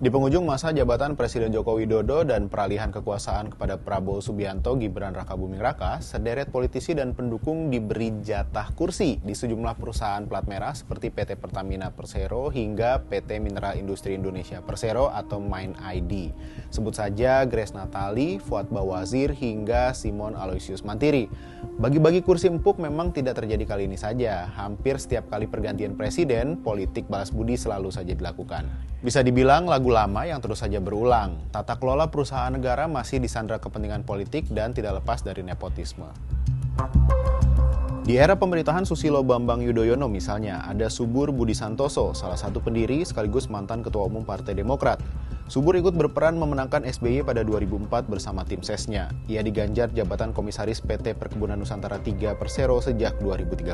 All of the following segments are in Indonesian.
Di penghujung masa jabatan Presiden Joko Widodo dan peralihan kekuasaan kepada Prabowo Subianto, Gibran Rakabuming Raka, sederet politisi dan pendukung diberi jatah kursi di sejumlah perusahaan plat merah seperti PT Pertamina Persero hingga PT Mineral Industri Indonesia Persero atau MIND ID. Sebut saja Grace Natali, Fuad Bawazir hingga Simon Aloysius Mantiri. Bagi-bagi kursi empuk memang tidak terjadi kali ini saja. Hampir setiap kali pergantian presiden, politik balas budi selalu saja dilakukan. Bisa dibilang lagu lama yang terus saja berulang. Tata kelola perusahaan negara masih disandra kepentingan politik dan tidak lepas dari nepotisme. Di era pemerintahan Susilo Bambang Yudhoyono misalnya, ada Subur Budi Santoso, salah satu pendiri sekaligus mantan Ketua Umum Partai Demokrat. Subur ikut berperan memenangkan SBY pada 2004 bersama tim sesnya. Ia diganjar jabatan Komisaris PT Perkebunan Nusantara 3 Persero sejak 2013.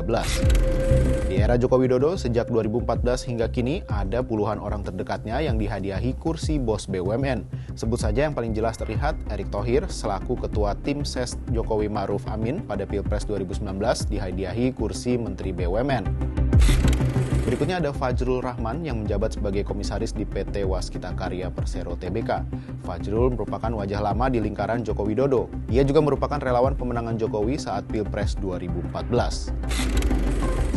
Di era Joko Widodo, sejak 2014 hingga kini, ada puluhan orang terdekatnya yang dihadiahi kursi bos BUMN. Sebut saja yang paling jelas terlihat, Erick Thohir selaku Ketua Tim Ses Jokowi Ma'ruf Amin pada Pilpres 2019 dihadiahi kursi Menteri BUMN. Berikutnya ada Fajrul Rahman yang menjabat sebagai komisaris di PT Waskita Karya Persero Tbk. Fajrul merupakan wajah lama di lingkaran Joko Widodo. Ia juga merupakan relawan pemenangan Jokowi saat Pilpres 2014.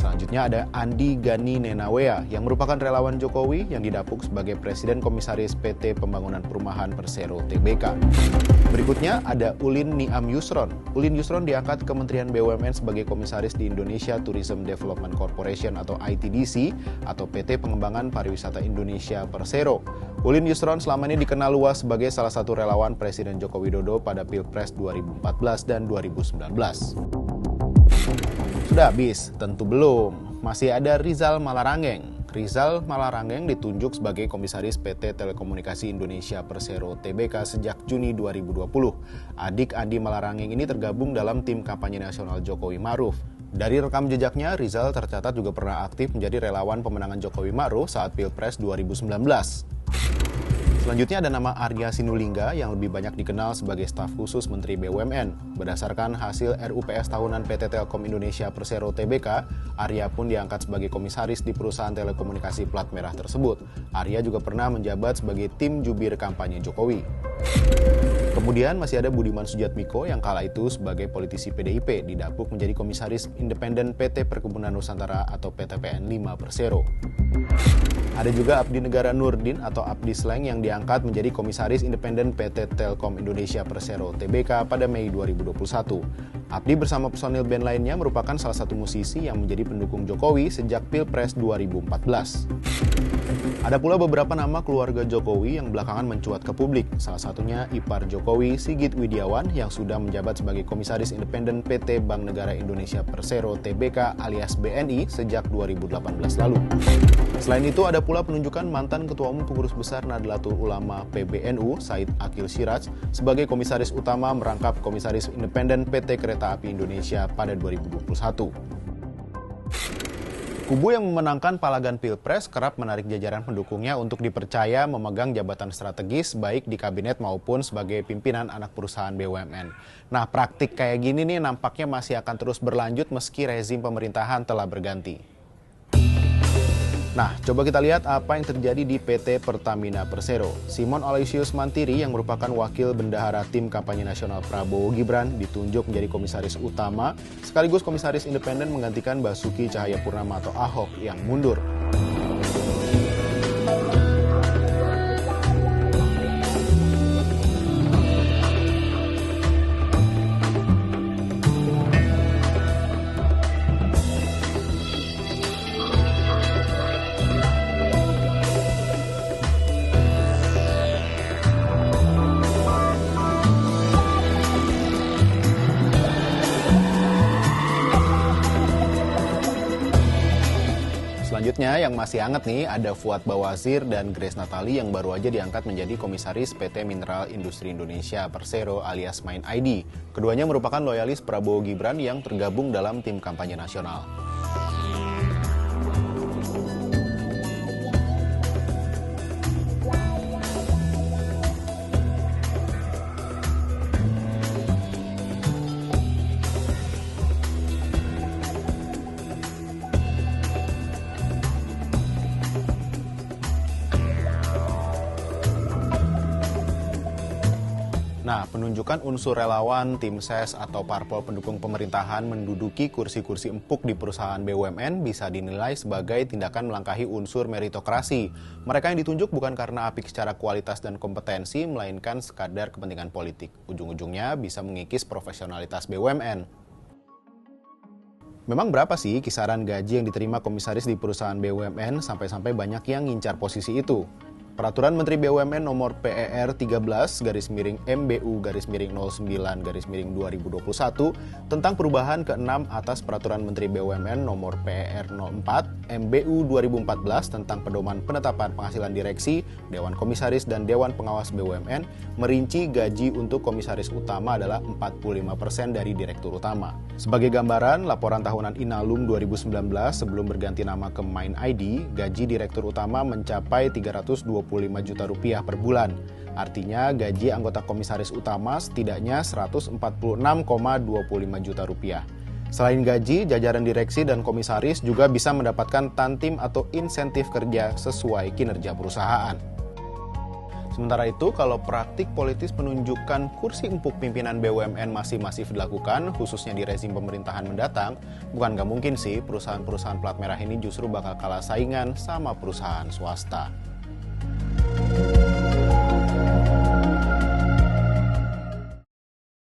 Selanjutnya ada Andi Gani Nenawea yang merupakan relawan Jokowi yang didapuk sebagai Presiden Komisaris PT Pembangunan Perumahan Persero Tbk. Berikutnya ada Ulin Niam Yusron. Ulin Yusron diangkat Kementerian BUMN sebagai Komisaris di Indonesia Tourism Development Corporation atau ITDC atau PT Pengembangan Pariwisata Indonesia Persero. Ulin Yusron selama ini dikenal luas sebagai salah satu relawan Presiden Joko Widodo pada Pilpres 2014 dan 2019. Sudah habis? Tentu belum. Masih ada Rizal Malarangeng. Rizal Malarangeng ditunjuk sebagai Komisaris PT Telekomunikasi Indonesia Persero Tbk sejak Juni 2020. Adik Andi Malarangeng ini tergabung dalam tim kampanye nasional Jokowi Ma'ruf. Dari rekam jejaknya, Rizal tercatat juga pernah aktif menjadi relawan pemenangan Jokowi Ma'ruf saat Pilpres 2019. Selanjutnya ada nama Arya Sinulinga yang lebih banyak dikenal sebagai staf khusus Menteri BUMN. Berdasarkan hasil RUPS tahunan PT Telkom Indonesia Persero Tbk, Arya pun diangkat sebagai komisaris di perusahaan telekomunikasi plat merah tersebut. Arya juga pernah menjabat sebagai tim jubir kampanye Jokowi. Kemudian masih ada Budiman Sujatmiko yang kala itu sebagai politisi PDIP didapuk menjadi komisaris independen PT Perkebunan Nusantara atau PTPN 5 Persero. Ada juga Abdi Negara Nurdin atau Abdi Sleng yang diangkat menjadi komisaris independen PT Telkom Indonesia Persero Tbk pada Mei 2021. Abdi bersama personil band lainnya merupakan salah satu musisi yang menjadi pendukung Jokowi sejak Pilpres 2014. Ada pula beberapa nama keluarga Jokowi yang belakangan mencuat ke publik, salah satunya ipar Jokowi Sigit Widiawan yang sudah menjabat sebagai komisaris independen PT Bank Negara Indonesia Persero Tbk alias BNI sejak 2018 lalu. Selain itu ada pula penunjukan mantan Ketua Umum Pengurus Besar Nahdlatul Ulama PBNU Said Akil Siraj sebagai komisaris utama merangkap komisaris independen PT Kereta Api Indonesia pada 2021. Kubu yang memenangkan palagan Pilpres kerap menarik jajaran pendukungnya untuk dipercaya memegang jabatan strategis baik di kabinet maupun sebagai pimpinan anak perusahaan BUMN. Nah, praktik kayak gini nih nampaknya masih akan terus berlanjut meski rezim pemerintahan telah berganti. Nah, coba kita lihat apa yang terjadi di PT Pertamina Persero. Simon Aloysius Mantiri yang merupakan wakil bendahara tim kampanye nasional Prabowo Gibran ditunjuk menjadi komisaris utama sekaligus komisaris independen menggantikan Basuki Cahayapurnama atau Ahok yang mundur. Selanjutnya yang masih hangat nih ada Fuad Bawazir dan Grace Natali yang baru aja diangkat menjadi komisaris PT Mineral Industri Indonesia Persero alias MIND ID. Keduanya merupakan loyalis Prabowo Gibran yang tergabung dalam tim kampanye nasional. Nah, penunjukan unsur relawan, tim ses, atau parpol pendukung pemerintahan menduduki kursi-kursi empuk di perusahaan BUMN bisa dinilai sebagai tindakan melangkahi unsur meritokrasi. Mereka yang ditunjuk bukan karena apik secara kualitas dan kompetensi, melainkan sekadar kepentingan politik. Ujung-ujungnya bisa mengikis profesionalitas BUMN. Memang berapa sih kisaran gaji yang diterima komisaris di perusahaan BUMN sampai-sampai banyak yang ngincar posisi itu? Peraturan Menteri BUMN nomor PER 13/MBU/09/2021 tentang perubahan ke-6 atas Peraturan Menteri BUMN nomor PER 04/MBU 2014 tentang pedoman penetapan penghasilan direksi, Dewan Komisaris dan Dewan Pengawas BUMN merinci gaji untuk komisaris utama adalah 45% dari direktur utama. Sebagai gambaran, laporan tahunan Inalum 2019 sebelum berganti nama ke Mind ID, gaji direktur utama mencapai 325 juta rupiah per bulan. Artinya gaji anggota komisaris utama setidaknya 146,25 juta rupiah. Selain gaji, jajaran direksi dan komisaris juga bisa mendapatkan tantim atau insentif kerja sesuai kinerja perusahaan. Sementara itu, kalau praktik politis penunjukan kursi empuk pimpinan BUMN masih masif dilakukan, khususnya di rezim pemerintahan mendatang, bukan gak mungkin sih perusahaan-perusahaan plat merah ini justru bakal kalah saingan sama perusahaan swasta.